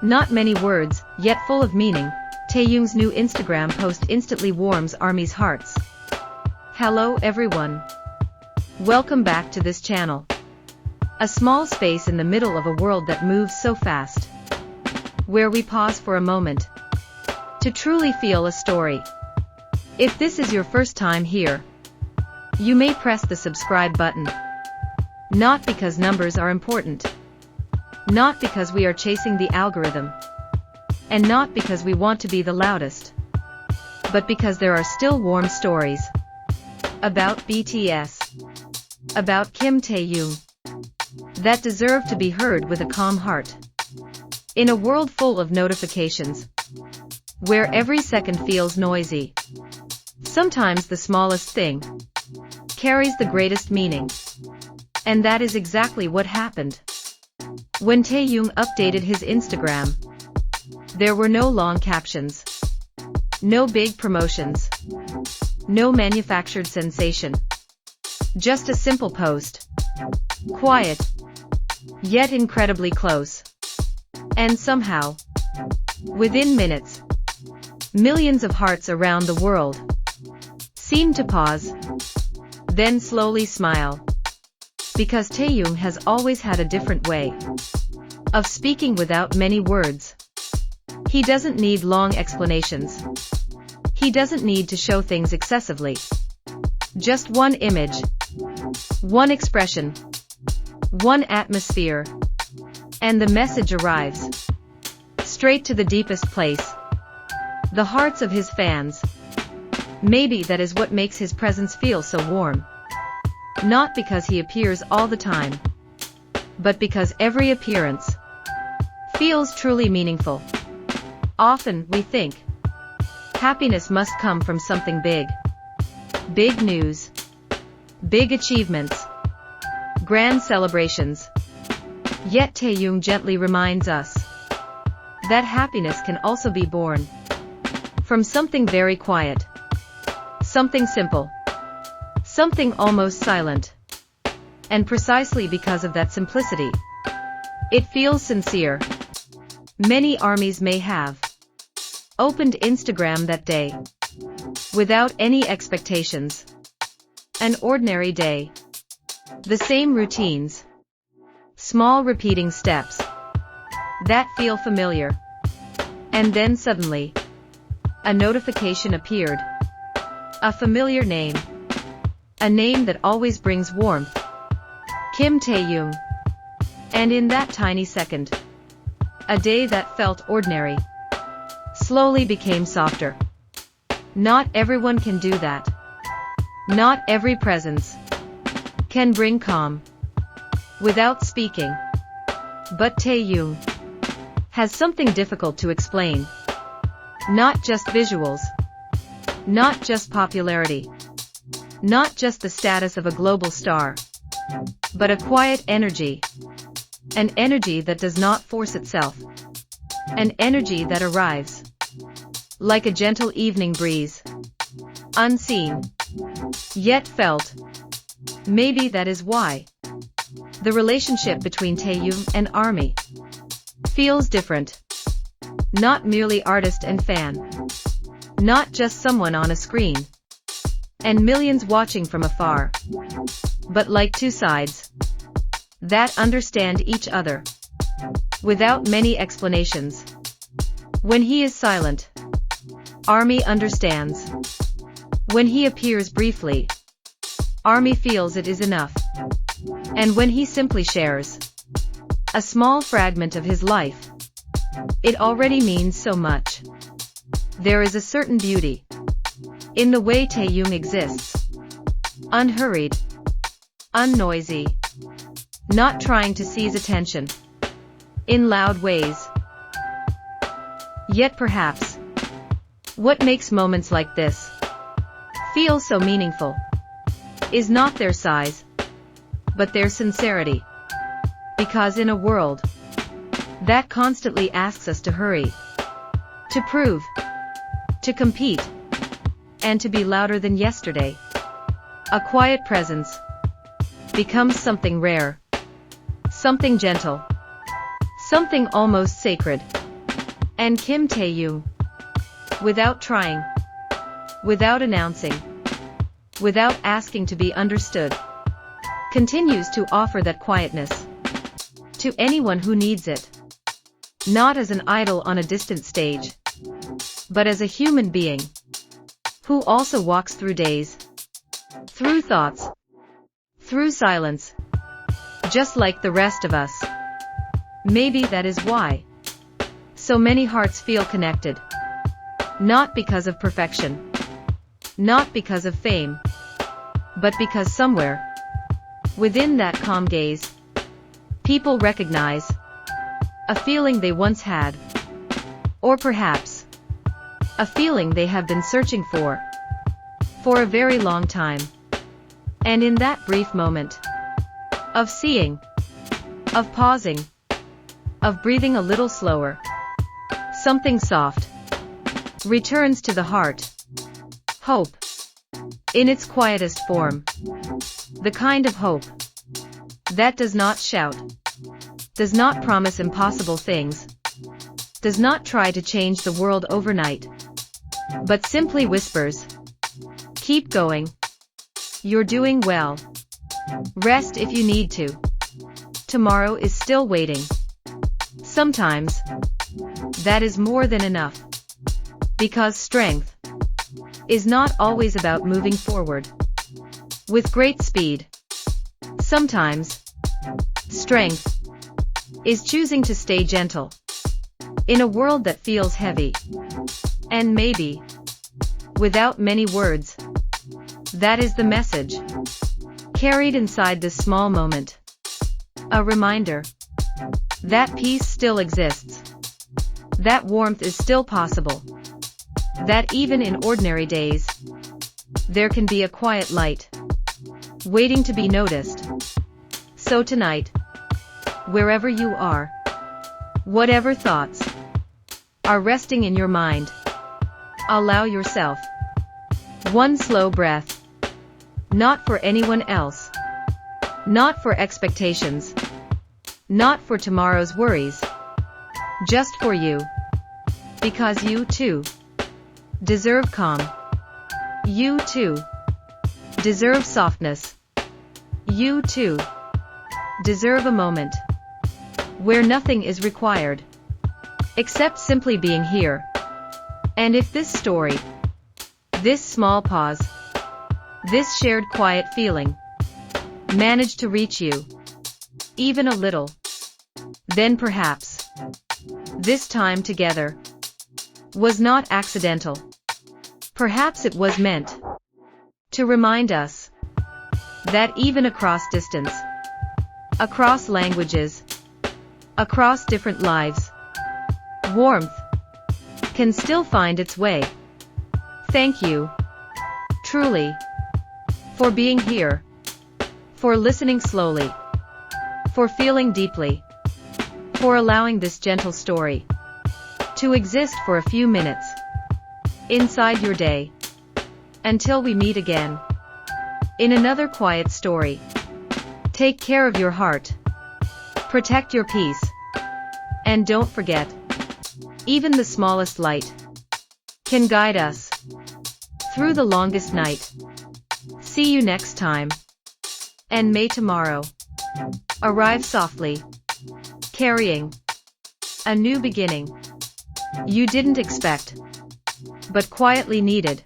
Not many words, yet full of meaning, Taehyung's new Instagram post instantly warms ARMY's hearts. Hello everyone. Welcome back to this channel. A small space in the middle of a world that moves so fast, where we pause for a moment to truly feel a story. If this is your first time here, you may press the subscribe button. Not because numbers are important, not because we are chasing the algorithm, and not because we want to be the loudest, but because there are still warm stories about BTS, about Kim Taehyung, that deserve to be heard with a calm heart. In a world full of notifications, where every second feels noisy, sometimes the smallest thing carries the greatest meaning. And that is exactly what happened. When Taehyung updated his Instagram, there were no long captions, no big promotions, no manufactured sensation. Just a simple post. Quiet, yet incredibly close. And somehow, within minutes, millions of hearts around the world seemed to pause, then slowly smile. Because Taehyung has always had a different way of speaking without many words. He doesn't need long explanations. He doesn't need to show things excessively. Just one image, one expression, one atmosphere, and the message arrives straight to the deepest place, the hearts of his fans. Maybe that is what makes his presence feel so warm. Not because he appears all the time, but because every appearance feels truly meaningful. Often we think happiness must come from something big. Big news, big achievements, grand celebrations. Yet Taehyung gently reminds us that happiness can also be born from something very quiet, something simple, something almost silent. And precisely because of that simplicity, it feels sincere. Many ARMYs may have opened Instagram that day without any expectations. An ordinary day. The same routines. Small repeating steps that feel familiar. And then suddenly, a notification appeared. A familiar name. A name that always brings warmth. Kim Taehyung. And in that tiny second, a day that felt ordinary slowly became softer. Not everyone can do that. Not every presence can bring calm without speaking. But Taehyung has something difficult to explain. Not just visuals, not just popularity, not just the status of a global star, but a quiet energy. An energy that does not force itself. An energy that arrives like a gentle evening breeze. Unseen, yet felt. Maybe that is why the relationship between Taehyung and ARMY feels different. Not merely artist and fan. Not just someone on a screen and millions watching from afar, but like two sides that understand each other without many explanations. When he is silent, ARMY understands. When he appears briefly, ARMY feels it is enough. And when he simply shares a small fragment of his life, it already means so much. There is a certain beauty in the way Taehyung exists. Unhurried, unnoisy, not trying to seize attention in loud ways. Yet perhaps what makes moments like this feel so meaningful is not their size, but their sincerity. Because in a world that constantly asks us to hurry, to prove, to compete, and to be louder than yesterday. A quiet presence becomes something rare, something gentle, something almost sacred. And Kim Taehyung, without trying, without announcing, without asking to be understood, continues to offer that quietness to anyone who needs it. Not as an idol on a distant stage, but as a human being who also walks through days, through thoughts, through silence, just like the rest of us. Maybe that is why so many hearts feel connected. Not because of perfection, not because of fame, but because somewhere within that calm gaze, people recognize a feeling they once had, or perhaps a feeling they have been searching for a very long time. And in that brief moment of seeing, of pausing, of breathing a little slower, something soft returns to the heart. Hope, in its quietest form. The kind of hope that does not shout, does not promise impossible things, does not try to change the world overnight, but simply whispers, "Keep going. You're doing well. Rest if you need to. Tomorrow is still waiting." Sometimes that is more than enough. Because strength is not always about moving forward with great speed. Sometimes strength is choosing to stay gentle in a world that feels heavy. And maybe, without many words, that is the message carried inside this small moment. A reminder that peace still exists, that warmth is still possible, that even in ordinary days, there can be a quiet light waiting to be noticed. So tonight, wherever you are, whatever thoughts are resting in your mind, allow yourself one slow breath. Not for anyone else, not for expectations, not for tomorrow's worries, just for you. Because you too deserve calm. You too deserve softness. You too deserve a moment where nothing is required except simply being here. And if this story, this small pause, this shared quiet feeling managed to reach you even a little, then perhaps this time together was not accidental. Perhaps it was meant to remind us that even across distance, across languages, across different lives, warmth can still find its way. Thank you, truly, for being here, for listening slowly, for feeling deeply, for allowing this gentle story to exist for a few minutes inside your day. Until we meet again in another quiet story, take care of your heart, protect your peace, and don't forget, even the smallest light can guide us through the longest night. See you next time, and may tomorrow arrive softly, carrying a new beginning you didn't expect, but quietly needed.